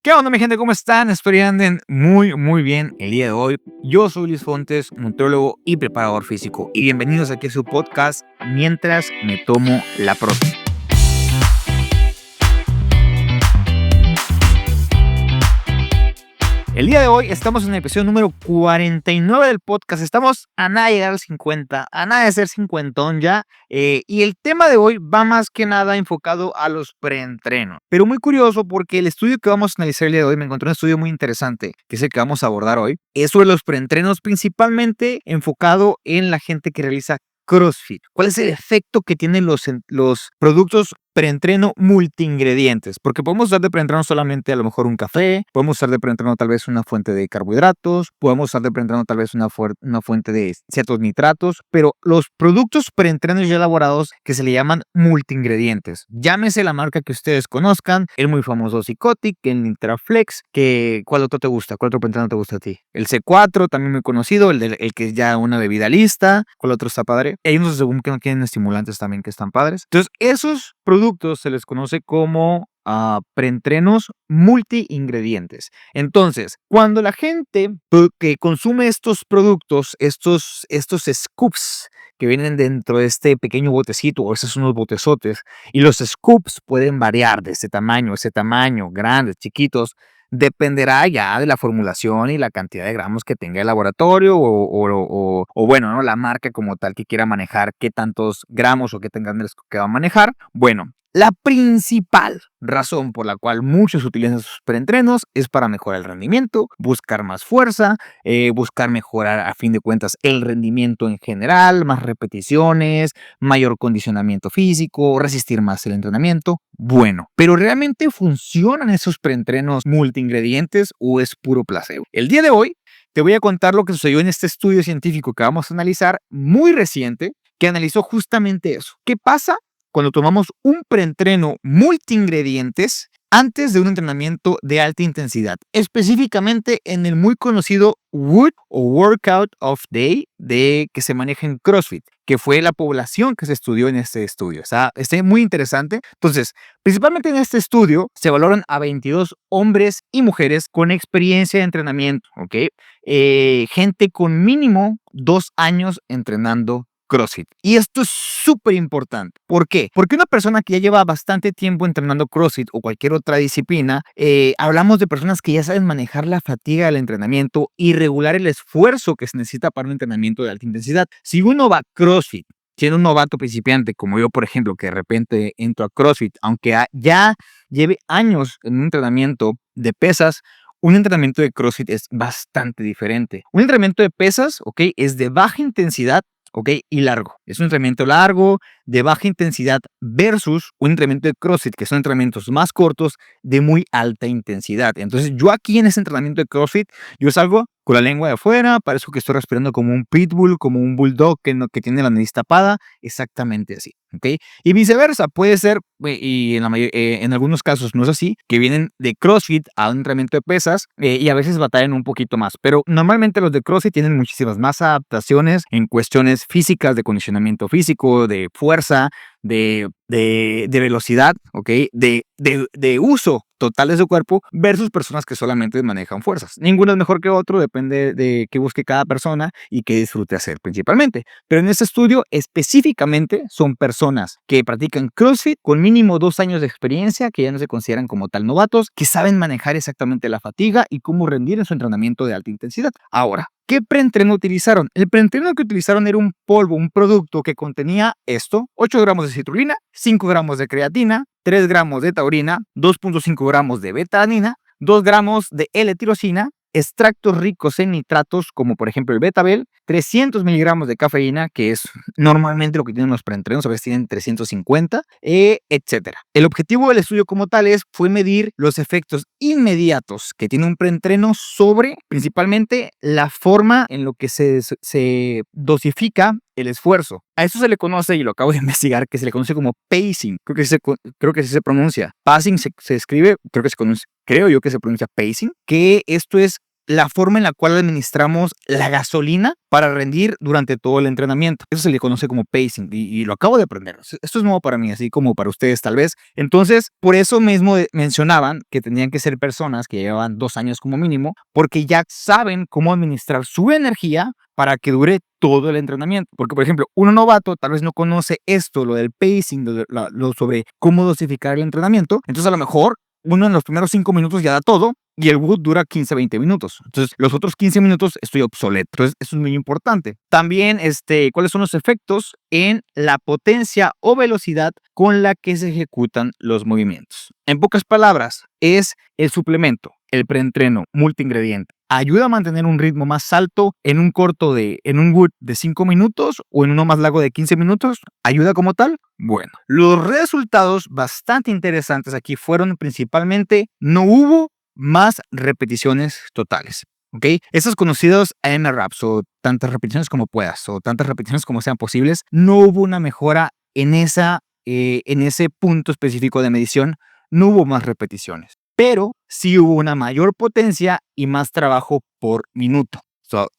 ¿Qué onda, mi gente? ¿Cómo están? Espero que anden muy bien el día de hoy. Yo soy Luis Fontes, nutriólogo y preparador físico. Y bienvenidos aquí a su podcast Mientras me tomo la próxima. El día de hoy estamos en el episodio número 49 del podcast. Estamos a nada de llegar al 50, a nada de ser cincuentón ya. Y el tema de hoy va más que nada enfocado a los preentrenos. Pero muy curioso porque el estudio que vamos a analizar el día de hoy, me encontré un estudio muy interesante, que es el que vamos a abordar hoy, es sobre los preentrenos, principalmente enfocado en la gente que realiza CrossFit. ¿Cuál es el efecto que tienen los productos preentreno multiingredientes? Porque podemos usar de preentreno solamente a lo mejor un café, podemos usar de preentreno tal vez una fuente de carbohidratos, podemos usar de preentreno tal vez una fuente de ciertos nitratos, pero los productos preentrenos ya elaborados que se le llaman multiingredientes, llámese la marca que ustedes conozcan, el muy famoso Cicotic, el Nitraflex, ¿cuál otro te gusta? ¿Cuál otro preentreno te gusta a ti? El C4, también muy conocido, el que es ya una bebida lista. ¿Cuál otro está padre? Hay unos según que no tienen estimulantes también que están padres. Entonces, esos productos se les conoce como preentrenos multiingredientes. Entonces, cuando la gente que consume estos productos, estos scoops que vienen dentro de este pequeño botecito, o esos son unos botezotes, y los scoops pueden variar de ese tamaño, grandes, chiquitos, dependerá ya de la formulación y la cantidad de gramos que tenga el laboratorio o bueno, ¿no? La marca como tal que quiera manejar, qué tantos gramos o qué tan grandes que va a manejar. Bueno, la principal razón por la cual muchos utilizan sus preentrenos es para mejorar el rendimiento, buscar más fuerza, buscar mejorar a fin de cuentas el rendimiento en general, más repeticiones, mayor condicionamiento físico, resistir más el entrenamiento. Bueno, pero ¿realmente funcionan esos preentrenos multiingredientes o es puro placebo? El día de hoy te voy a contar lo que sucedió en este estudio científico que vamos a analizar, muy reciente, que analizó justamente eso. ¿Qué pasa cuando tomamos un preentreno multiingredientes antes de un entrenamiento de alta intensidad? Específicamente en el muy conocido WOD o Workout of Day que se maneja en CrossFit, que fue la población que se estudió en este estudio. Está muy interesante. Entonces, principalmente en este estudio se valoran a 22 hombres y mujeres con experiencia de entrenamiento, ¿ok? Gente con mínimo 2 años entrenando CrossFit. Y esto es súper importante. ¿Por qué? Porque una persona que ya lleva bastante tiempo entrenando CrossFit o cualquier otra disciplina, hablamos de personas que ya saben manejar la fatiga del entrenamiento y regular el esfuerzo que se necesita para un entrenamiento de alta intensidad. Si uno va a CrossFit siendo un novato principiante, como yo, por ejemplo, que de repente entro a CrossFit, aunque ya lleve años en un entrenamiento de pesas, un entrenamiento de CrossFit es bastante diferente. Un entrenamiento de pesas, ¿ok? Es de baja intensidad, ¿ok? Y largo. Es un entrenamiento largo, de baja intensidad, versus un entrenamiento de CrossFit, que son entrenamientos más cortos, de muy alta intensidad. Entonces, yo aquí en ese entrenamiento de CrossFit, yo salgo con la lengua de afuera, parezco que estoy respirando como un pitbull, como un bulldog que tiene la nariz tapada, exactamente así, ¿ok? Y viceversa, puede ser, y en algunos casos no es así, que vienen de CrossFit a un entrenamiento de pesas y a veces batallan un poquito más, pero normalmente los de CrossFit tienen muchísimas más adaptaciones en cuestiones físicas, de condicionamiento físico, de fuerza, de velocidad, ¿ok? De uso total de su cuerpo versus personas que solamente manejan fuerzas. Ninguno es mejor que otro, depende de qué busque cada persona y qué disfrute hacer principalmente. Pero en este estudio específicamente son personas que practican CrossFit con mínimo 2 años de experiencia, que ya no se consideran como tal novatos, que saben manejar exactamente la fatiga y cómo rendir en su entrenamiento de alta intensidad. Ahora, ¿qué preentreno utilizaron? El preentreno que utilizaron era un polvo, un producto que contenía 8 gramos de citrulina, 5 gramos de creatina, 3 gramos de taurina, 2.5 gramos de betalanina, 2 gramos de L-tirosina, extractos ricos en nitratos, como por ejemplo el betabel, 300 miligramos de cafeína, que es normalmente lo que tienen los preentrenos, a veces tienen 350, etc. El objetivo del estudio como tal fue medir los efectos inmediatos que tiene un preentreno sobre principalmente la forma en lo que se dosifica el esfuerzo. A eso se le conoce, y lo acabo de investigar, que se le conoce como pacing. Creo que así se pronuncia. Pacing se escribe, creo yo que se pronuncia pacing, que esto es la forma en la cual administramos la gasolina para rendir durante todo el entrenamiento. Eso se le conoce como pacing y lo acabo de aprender. Esto es nuevo para mí, así como para ustedes tal vez. Entonces, por eso mismo mencionaban que tenían que ser personas que llevaban 2 años como mínimo, porque ya saben cómo administrar su energía para que dure todo el entrenamiento. Porque, por ejemplo, un novato tal vez no conoce esto, lo del pacing, lo sobre cómo dosificar el entrenamiento. Entonces, a lo mejor uno en los primeros 5 minutos ya da todo y el WOD dura 15, 20 minutos. Entonces, los otros 15 minutos estoy obsoleto. Entonces, eso es muy importante. También, cuáles son los efectos en la potencia o velocidad con la que se ejecutan los movimientos. En pocas palabras, es el suplemento, el preentreno multiingrediente. Ayuda a mantener un ritmo más alto en un WOD de 5 minutos o en uno más largo de 15 minutos. ¿Ayuda como tal? Bueno, los resultados bastante interesantes aquí fueron principalmente no hubo más repeticiones totales. ¿Ok? Esos conocidos AMRAPs o tantas repeticiones como puedas o tantas repeticiones como sean posibles, no hubo una mejora en ese punto específico de medición, no hubo más repeticiones, pero sí hubo una mayor potencia y más trabajo por minuto.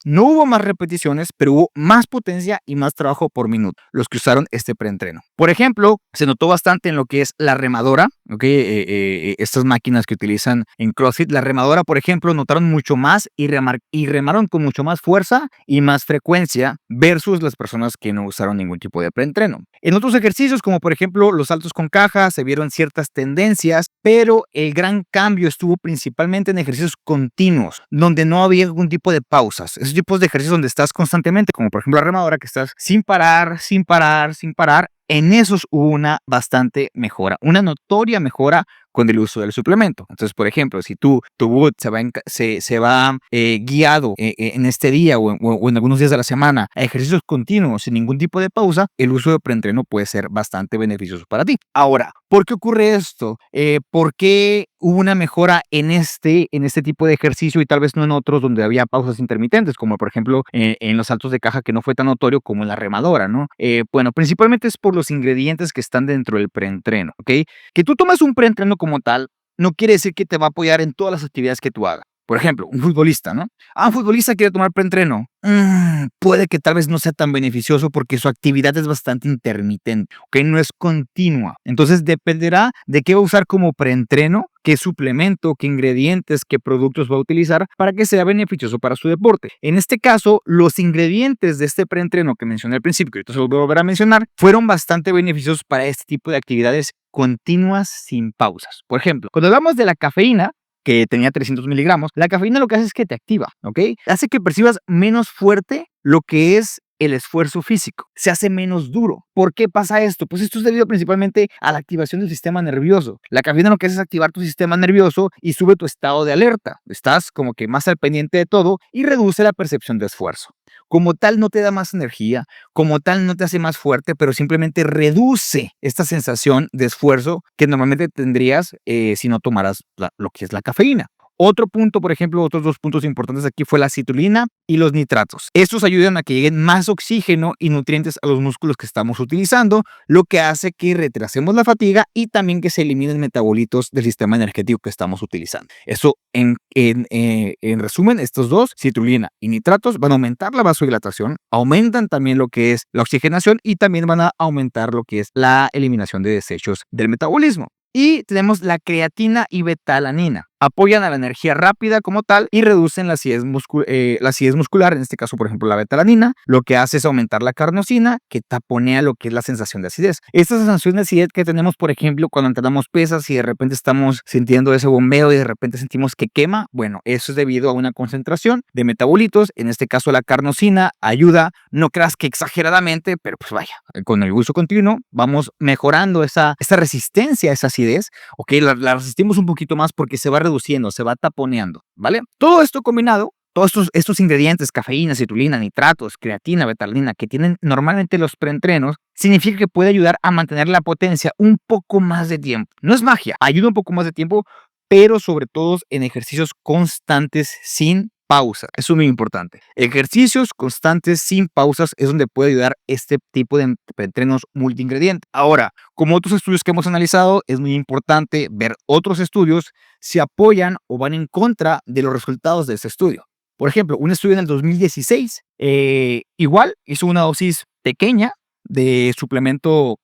No hubo más repeticiones, pero hubo más potencia y más trabajo por minuto, los que usaron este preentreno. Por ejemplo, se notó bastante en lo que es la remadora, ¿ok? Estas máquinas que utilizan en CrossFit, la remadora, por ejemplo, notaron mucho más y remaron con mucho más fuerza y más frecuencia versus las personas que no usaron ningún tipo de preentreno. En otros ejercicios, como por ejemplo los saltos con caja, se vieron ciertas tendencias, pero el gran cambio estuvo principalmente en ejercicios continuos, donde no había algún tipo de pausa. Esos tipos de ejercicios donde estás constantemente, como por ejemplo la remadora, que estás sin parar, sin parar, sin parar. En esos hubo una bastante mejora, una notoria mejora con el uso del suplemento. Entonces, por ejemplo, si tu WOD se va guiado en este día o en algunos días de la semana a ejercicios continuos sin ningún tipo de pausa, el uso de preentreno puede ser bastante beneficioso para ti. Ahora, ¿por qué ocurre esto? ¿Por qué hubo una mejora en este tipo de ejercicio y tal vez no en otros donde había pausas intermitentes, como por ejemplo en los saltos de caja, que no fue tan notorio como en la remadora, ¿no? Bueno, principalmente es por los ingredientes que están dentro del preentreno, ¿ok? Que tú tomes un preentreno como tal no quiere decir que te va a apoyar en todas las actividades que tú hagas. Por ejemplo, un futbolista, ¿no? Un futbolista quiere tomar preentreno. Puede que tal vez no sea tan beneficioso porque su actividad es bastante intermitente, ¿ok? No es continua. Entonces dependerá de qué va a usar como preentreno, qué suplemento, qué ingredientes, qué productos va a utilizar para que sea beneficioso para su deporte. En este caso, los ingredientes de este preentreno que mencioné al principio, que ahorita se los voy a volver a mencionar, fueron bastante beneficiosos para este tipo de actividades continuas sin pausas. Por ejemplo, cuando hablamos de la cafeína, que tenía 300 miligramos, la cafeína lo que hace es que te activa, ¿ok? Hace que percibas menos fuerte lo que es el esfuerzo físico, se hace menos duro. ¿Por qué pasa esto? Pues esto es debido principalmente a la activación del sistema nervioso. La cafeína lo que hace es activar tu sistema nervioso y sube tu estado de alerta. Estás como que más al pendiente de todo y reduce la percepción de esfuerzo. Como tal no te da más energía, como tal no te hace más fuerte, pero simplemente reduce esta sensación de esfuerzo que normalmente tendrías si no tomaras lo que es la cafeína. Otro punto, por ejemplo, otros 2 puntos importantes aquí fue la citulina y los nitratos. Estos ayudan a que lleguen más oxígeno y nutrientes a los músculos que estamos utilizando, lo que hace que retrasemos la fatiga y también que se eliminen metabolitos del sistema energético que estamos utilizando. Eso, en resumen, estos dos, citulina y nitratos, van a aumentar la vasodilatación, aumentan también lo que es la oxigenación y también van a aumentar lo que es la eliminación de desechos del metabolismo. Y tenemos la creatina y betalanina. Apoyan a la energía rápida como tal y reducen la acidez muscular, en este caso, por ejemplo, la betalanina. Lo que hace es aumentar la carnosina, que taponea lo que es la sensación de acidez. Esta sensación de acidez que tenemos, por ejemplo, cuando entrenamos pesas y de repente estamos sintiendo ese bombeo y de repente sentimos que quema, bueno, eso es debido a una concentración de metabolitos. En este caso, la carnosina ayuda, no creas que exageradamente, pero pues vaya, con el uso continuo vamos mejorando esa resistencia a esa acidez. Ok, la resistimos un poquito más porque se va reduciendo, se va taponeando, ¿vale? Todo esto combinado, todos estos ingredientes, cafeína, citulina, nitratos, creatina, betalanina, que tienen normalmente los preentrenos, significa que puede ayudar a mantener la potencia un poco más de tiempo. No es magia, ayuda un poco más de tiempo, pero sobre todo en ejercicios constantes sin pausa. Eso es muy importante. Ejercicios constantes sin pausas es donde puede ayudar este tipo de preentrenos multiingredientes. Ahora, como otros estudios que hemos analizado, es muy importante ver otros estudios si apoyan o van en contra de los resultados de ese estudio. Por ejemplo, un estudio en el 2016 igual hizo una dosis pequeña de suplemento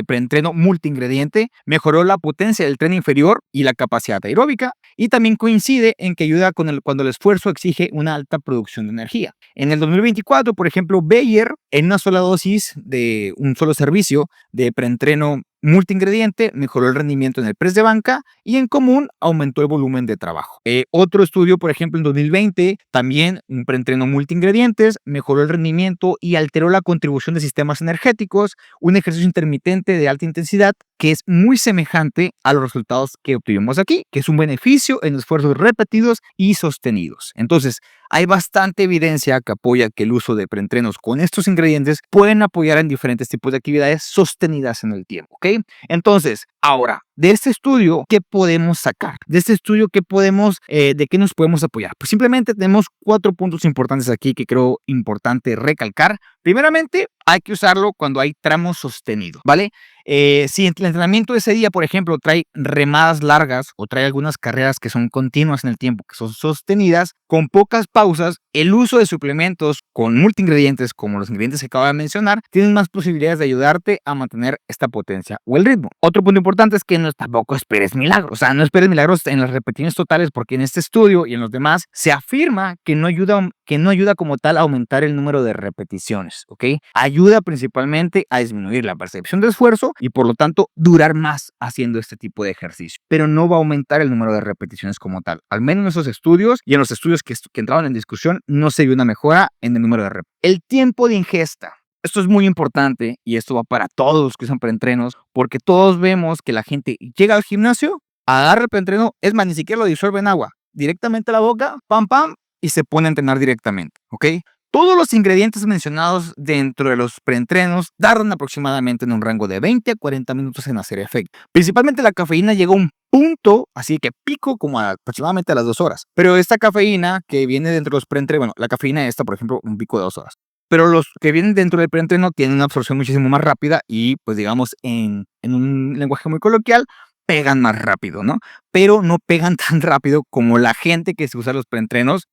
preentreno multiingrediente, mejoró la potencia del tren inferior y la capacidad aeróbica, y también coincide en que ayuda cuando el esfuerzo exige una alta producción de energía. En el 2024, por ejemplo, Bayer, en una sola dosis de un solo servicio de preentreno multiingrediente, mejoró el rendimiento en el press de banca y en común aumentó el volumen de trabajo. Otro estudio, por ejemplo, en 2020, también un preentreno multiingredientes, mejoró el rendimiento y alteró la contribución de sistemas energéticos, un ejercicio intermitente de alta intensidad que es muy semejante a los resultados que obtuvimos aquí, que es un beneficio en esfuerzos repetidos y sostenidos. Entonces, hay bastante evidencia que apoya que el uso de preentrenos con estos ingredientes pueden apoyar en diferentes tipos de actividades sostenidas en el tiempo, ¿ok? Entonces, ahora, de este estudio, ¿qué podemos sacar? De este estudio, ¿de qué nos podemos apoyar? Pues simplemente tenemos 4 puntos importantes aquí que creo importante recalcar. Primeramente, hay que usarlo cuando hay tramos sostenidos, ¿vale? Si el entrenamiento de ese día, por ejemplo, trae remadas largas o trae algunas carreras que son continuas en el tiempo, que son sostenidas, con pocas pausas, el uso de suplementos con multiingredientes, como los ingredientes que acabo de mencionar, tienen más posibilidades de ayudarte a mantener esta potencia o el ritmo. Otro punto importante es que tampoco esperes milagros. O sea, no esperes milagros en las repeticiones totales, porque en este estudio y en los demás se afirma que no ayuda como tal a aumentar el número de repeticiones, ¿ok? Ayuda principalmente a disminuir la percepción de esfuerzo y por lo tanto durar más haciendo este tipo de ejercicio, pero no va a aumentar el número de repeticiones como tal. Al menos en esos estudios y en los estudios que entraron en discusión no se vio una mejora en el número de repeticiones. El tiempo de ingesta. Esto es muy importante y esto va para todos los que usan preentrenos, porque todos vemos que la gente llega al gimnasio, agarra el preentreno, es más, ni siquiera lo disuelve en agua, directamente a la boca, pam, pam, y se pone a entrenar directamente, ¿ok? Todos los ingredientes mencionados dentro de los preentrenos tardan aproximadamente en un rango de 20 a 40 minutos en hacer efecto. Principalmente la cafeína llega a un punto, así que pico como aproximadamente a las 2 horas. Pero esta cafeína que viene dentro de los preentrenos, bueno, la cafeína esta, por ejemplo, un pico de 2 horas. Pero los que vienen dentro del preentreno tienen una absorción muchísimo más rápida y, pues digamos, en un lenguaje muy coloquial, pegan más rápido, ¿no? Pero no pegan tan rápido como la gente que se usa los preentrenos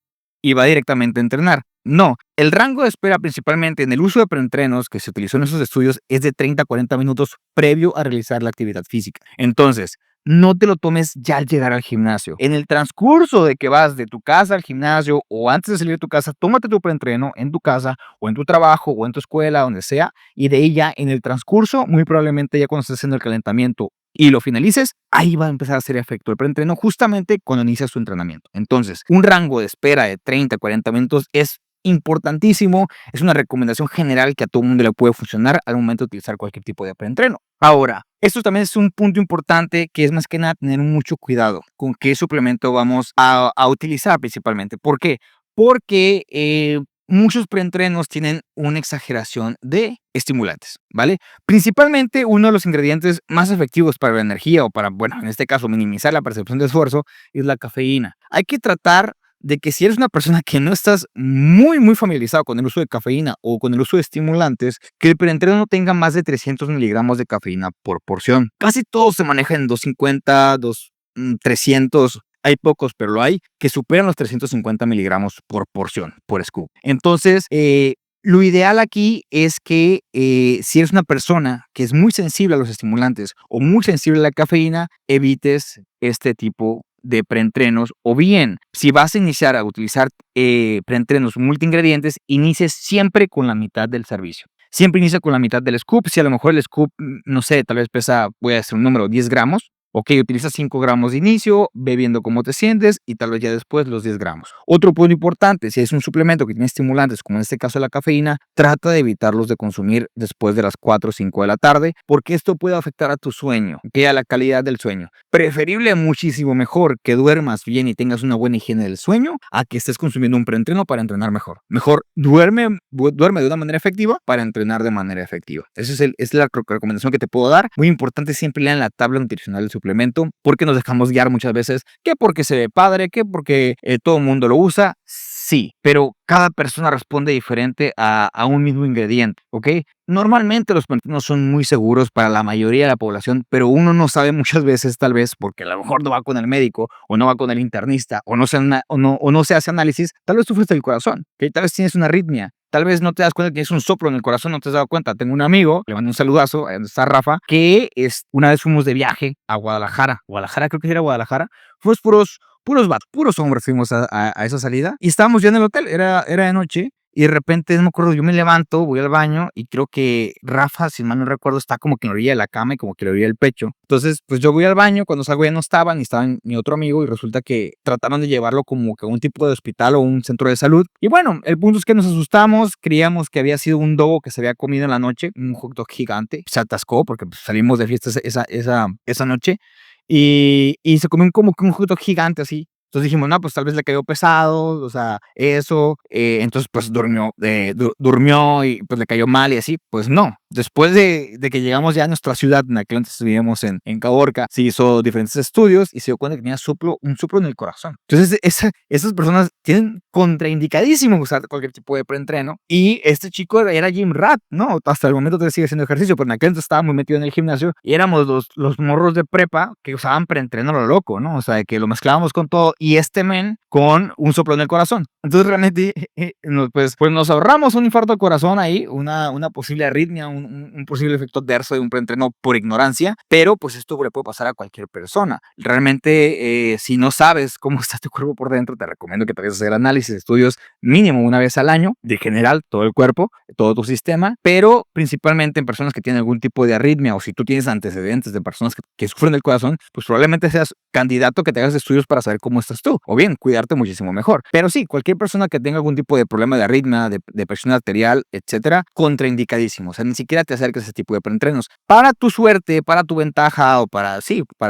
y va directamente a entrenar. No, el rango de espera principalmente en el uso de preentrenos que se utilizó en esos estudios es de 30 a 40 minutos previo a realizar la actividad física. Entonces, no te lo tomes ya al llegar al gimnasio. En el transcurso de que vas de tu casa al gimnasio o antes de salir de tu casa, tómate tu preentreno en tu casa o en tu trabajo o en tu escuela, donde sea, y de ahí ya en el transcurso, muy probablemente ya cuando estés haciendo el calentamiento y lo finalices, ahí va a empezar a hacer efecto el preentreno justamente cuando inicias tu entrenamiento. Entonces, un rango de espera de 30 a 40 minutos es importantísimo, es una recomendación general que a todo mundo le puede funcionar al momento de utilizar cualquier tipo de preentreno. Ahora, esto también es un punto importante que es más que nada tener mucho cuidado con qué suplemento vamos a utilizar principalmente. ¿Por qué? Porque muchos preentrenos tienen una exageración de estimulantes, ¿vale? Principalmente uno de los ingredientes más efectivos para la energía o para, bueno, en este caso minimizar la percepción de esfuerzo es la cafeína. Hay que tratar de que si eres una persona que no estás muy familiarizado con el uso de cafeína o con el uso de estimulantes, que el preentreno no tenga más de 300 miligramos de cafeína por porción. Casi todos se manejan en 250, 300. Hay pocos, pero lo hay, que superan los 350 miligramos por porción, por scoop. Entonces, lo ideal aquí es que si eres una persona que es muy sensible a los estimulantes o muy sensible a la cafeína, evites este tipo de preentrenos, o bien si vas a iniciar a utilizar preentrenos multiingredientes, inicies siempre con la mitad del servicio. Siempre inicia con la mitad del scoop. Si a lo mejor el scoop, no sé, tal vez pesa, voy a decir un número, 10 gramos. Ok, utiliza 5 gramos de inicio, ve viendo cómo te sientes y tal vez ya después los 10 gramos. Otro punto importante, si es un suplemento que tiene estimulantes, como en este caso la cafeína, trata de evitarlos de consumir después de las 4 o 5 de la tarde, porque esto puede afectar a tu sueño, que a la calidad del sueño. Preferible muchísimo mejor que duermas bien y tengas una buena higiene del sueño a que estés consumiendo un preentreno para entrenar mejor. Mejor duerme de una manera efectiva para entrenar de manera efectiva. Esa es la recomendación que te puedo dar. Muy importante, siempre lean la tabla nutricional del suplemento, porque nos dejamos guiar muchas veces que porque se ve padre, que porque todo el mundo lo usa. Sí, pero cada persona responde diferente a un mismo ingrediente, ¿ok? Normalmente los preentrenos son muy seguros para la mayoría de la población, pero uno no sabe muchas veces, tal vez, porque a lo mejor no va con el médico, o no va con el internista, o no se hace análisis, tal vez sufres del corazón, ¿ok? Tal vez tienes una arritmia, tal vez no te das cuenta que tienes un soplo en el corazón, no te has dado cuenta. Tengo un amigo, le mando un saludazo, ahí donde está Rafa, una vez fuimos de viaje a Guadalajara. Guadalajara, creo que era Guadalajara. Fuimos puros vatos, puros hombres fuimos a esa salida. Y estábamos ya en el hotel, era de noche. Y de repente, no me acuerdo, yo me levanto, voy al baño y creo que Rafa, si mal no recuerdo, está como que en la orilla de la cama y como que le orilla el pecho. Entonces, pues yo voy al baño, cuando salgo ya no estaba, ni estaba mi otro amigo y resulta que trataron de llevarlo como que a un tipo de hospital o un centro de salud. Y bueno, el punto es que nos asustamos, creíamos que había sido un dogo que se había comido en la noche, un hot dog gigante, se atascó porque pues, salimos de fiesta esa noche y se comió como que un hot dog gigante así. Entonces dijimos, no, pues tal vez le cayó pesado, o sea, eso. Entonces, pues durmió y pues le cayó mal y así. Pues no. Después de que llegamos ya a nuestra ciudad, en aquel entonces vivíamos en Caborca, se hizo diferentes estudios y se dio cuenta que tenía un soplo en el corazón. Entonces, esas personas tienen contraindicadísimo usar cualquier tipo de preentreno. Y este chico era gym rat, ¿no? Hasta el momento todavía sigue haciendo ejercicio, pero en aquel entonces estaba muy metido en el gimnasio y éramos los morros de prepa que usaban preentreno a lo loco, ¿no? O sea, que lo mezclábamos con todo y este men con un soplo en el corazón. Entonces realmente pues nos ahorramos un infarto al corazón ahí, una posible arritmia, un posible efecto adverso de un preentreno por ignorancia, pero pues esto le puede pasar a cualquier persona. Realmente si no sabes cómo está tu cuerpo por dentro, te recomiendo que te vayas a hacer análisis, estudios mínimo una vez al año, de general, todo el cuerpo, todo tu sistema, pero principalmente en personas que tienen algún tipo de arritmia o si tú tienes antecedentes de personas que sufren del corazón, pues probablemente seas candidato que te hagas estudios para saber cómo estás tú, o bien cuidarte muchísimo mejor. Pero sí, cualquier persona que tenga algún tipo de problema de arritmia, de presión arterial, etcétera, contraindicadísimo. O sea, ni siquiera te acerques a ese tipo de preentrenos. Para tu suerte, para tu ventaja o para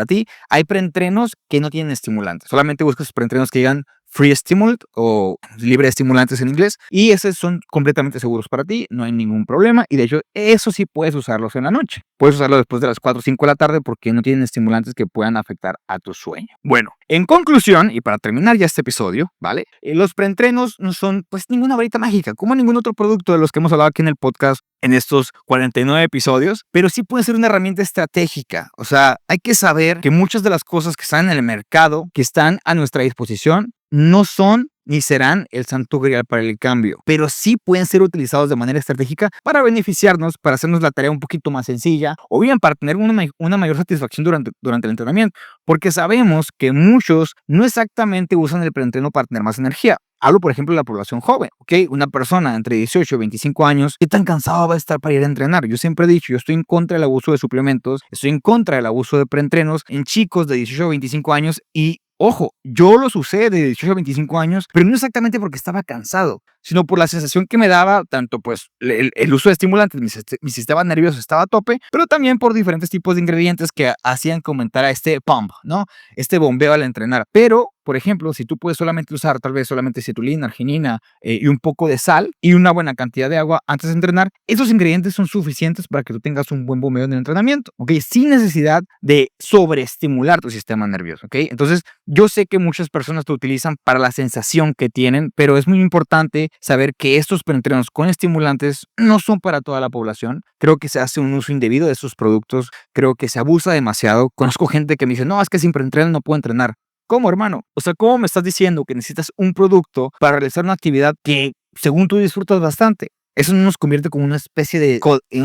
ti, hay preentrenos que no tienen estimulantes. Solamente buscas preentrenos que digan free stimulant o libre de estimulantes en inglés y esos son completamente seguros para ti, no hay ningún problema y de hecho eso sí puedes usarlos en la noche. Puedes usarlo después de las 4 o 5 de la tarde porque no tienen estimulantes que puedan afectar a tu sueño. Bueno, en conclusión y para terminar ya este episodio, ¿vale? Los preentrenos no son pues ninguna varita mágica como ningún otro producto de los que hemos hablado aquí en el podcast en estos 49 episodios, pero sí puede ser una herramienta estratégica. O sea, hay que saber que muchas de las cosas que están en el mercado, que están a nuestra disposición, no son ni serán el santo grial para el cambio, pero sí pueden ser utilizados de manera estratégica para beneficiarnos, para hacernos la tarea un poquito más sencilla o bien para tener una mayor satisfacción durante el entrenamiento, porque sabemos que muchos no exactamente usan el preentreno para tener más energía. Hablo, por ejemplo, de la población joven, ¿ok? Una persona entre 18 y 25 años, ¿qué tan cansado va a estar para ir a entrenar? Yo siempre he dicho, yo estoy en contra del abuso de suplementos, estoy en contra del abuso de preentrenos en chicos de 18 a 25 años y ojo, yo los usé de 18 a 25 años, pero no exactamente porque estaba cansado, sino por la sensación que me daba, tanto pues el uso de estimulantes, mi sistema nervioso estaba a tope, pero también por diferentes tipos de ingredientes que hacían que aumentara este pump, ¿no? Este bombeo al entrenar. Pero, por ejemplo, si tú puedes solamente usar tal vez solamente citulina, arginina y un poco de sal y una buena cantidad de agua antes de entrenar, esos ingredientes son suficientes para que tú tengas un buen bombeo en el entrenamiento, ¿ok? Sin necesidad de sobreestimular tu sistema nervioso, ¿ok? Entonces, yo sé que muchas personas lo utilizan para la sensación que tienen, pero es muy importante saber que estos preentrenos con estimulantes no son para toda la población. Creo que se hace un uso indebido de estos productos, creo que se abusa demasiado. Conozco gente que me dice, no, es que sin preentreno no puedo entrenar. ¿Cómo, hermano? O sea, ¿cómo me estás diciendo que necesitas un producto para realizar una actividad que, según tú, disfrutas bastante? Eso no nos convierte como una especie de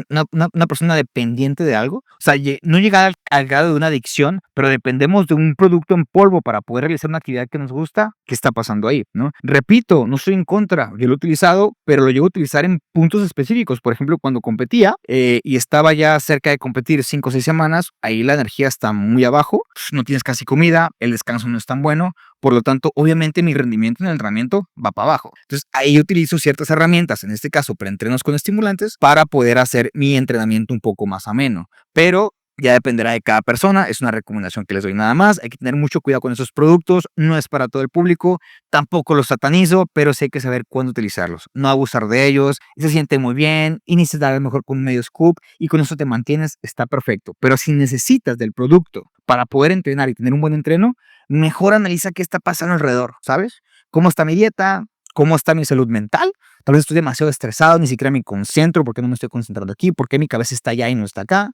una persona dependiente de algo. O sea, no llegar al grado de una adicción, pero dependemos de un producto en polvo para poder realizar una actividad que nos gusta. ¿Qué está pasando ahí? ¿No? Repito, no estoy en contra. Yo lo he utilizado, pero lo llevo a utilizar en puntos específicos. Por ejemplo, cuando competía y estaba ya cerca de competir 5 o 6 semanas, ahí la energía está muy abajo, no tienes casi comida, el descanso no es tan bueno. Por lo tanto, obviamente mi rendimiento en el entrenamiento va para abajo. Entonces, ahí utilizo ciertas herramientas, en este caso preentrenos con estimulantes, para poder hacer mi entrenamiento un poco más ameno. Pero ya dependerá de cada persona, es una recomendación que les doy nada más. Hay que tener mucho cuidado con esos productos, no es para todo el público, tampoco los satanizo, pero sí hay que saber cuándo utilizarlos, no abusar de ellos, se siente muy bien, inicias a lo mejor con medio scoop y con eso te mantienes, está perfecto. Pero si necesitas del producto para poder entrenar y tener un buen entreno, mejor analiza qué está pasando alrededor, ¿sabes? ¿Cómo está mi dieta? cómo está mi salud mental. Tal vez estoy demasiado estresado, ni siquiera me concentro porque no me estoy concentrando aquí, porque mi cabeza está allá y no está acá.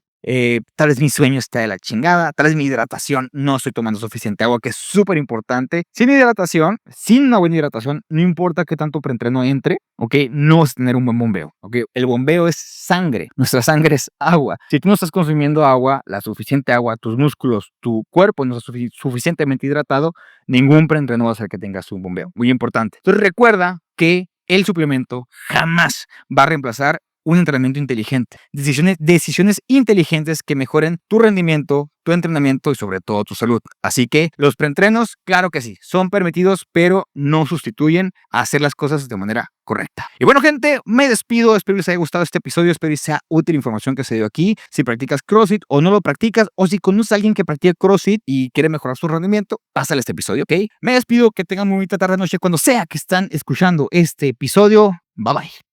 Tal vez mi sueño está de la chingada, tal vez mi hidratación no estoy tomando suficiente agua, que es súper importante. Sin hidratación, sin una buena hidratación, no importa qué tanto preentreno entre, ¿ok? No vas a tener un buen bombeo, ¿ok? El bombeo es sangre, nuestra sangre es agua. Si tú no estás consumiendo agua, la suficiente agua, tus músculos, tu cuerpo no está suficientemente hidratado, ningún preentreno va a hacer que tengas un bombeo. Muy importante. Entonces recuerda que el suplemento jamás va a reemplazar un entrenamiento inteligente, decisiones inteligentes que mejoren tu rendimiento, tu entrenamiento y sobre todo tu salud. Así que los preentrenos, claro que sí, son permitidos, pero no sustituyen a hacer las cosas de manera correcta. Y bueno, gente, me despido. Espero les haya gustado este episodio. Espero que sea útil la información que se dio aquí. Si practicas CrossFit o no lo practicas, o si conoces a alguien que practica CrossFit y quiere mejorar su rendimiento, pásale este episodio, ¿ok? Me despido. Que tengan muy bonita tarde, noche, cuando sea que están escuchando este episodio. Bye bye.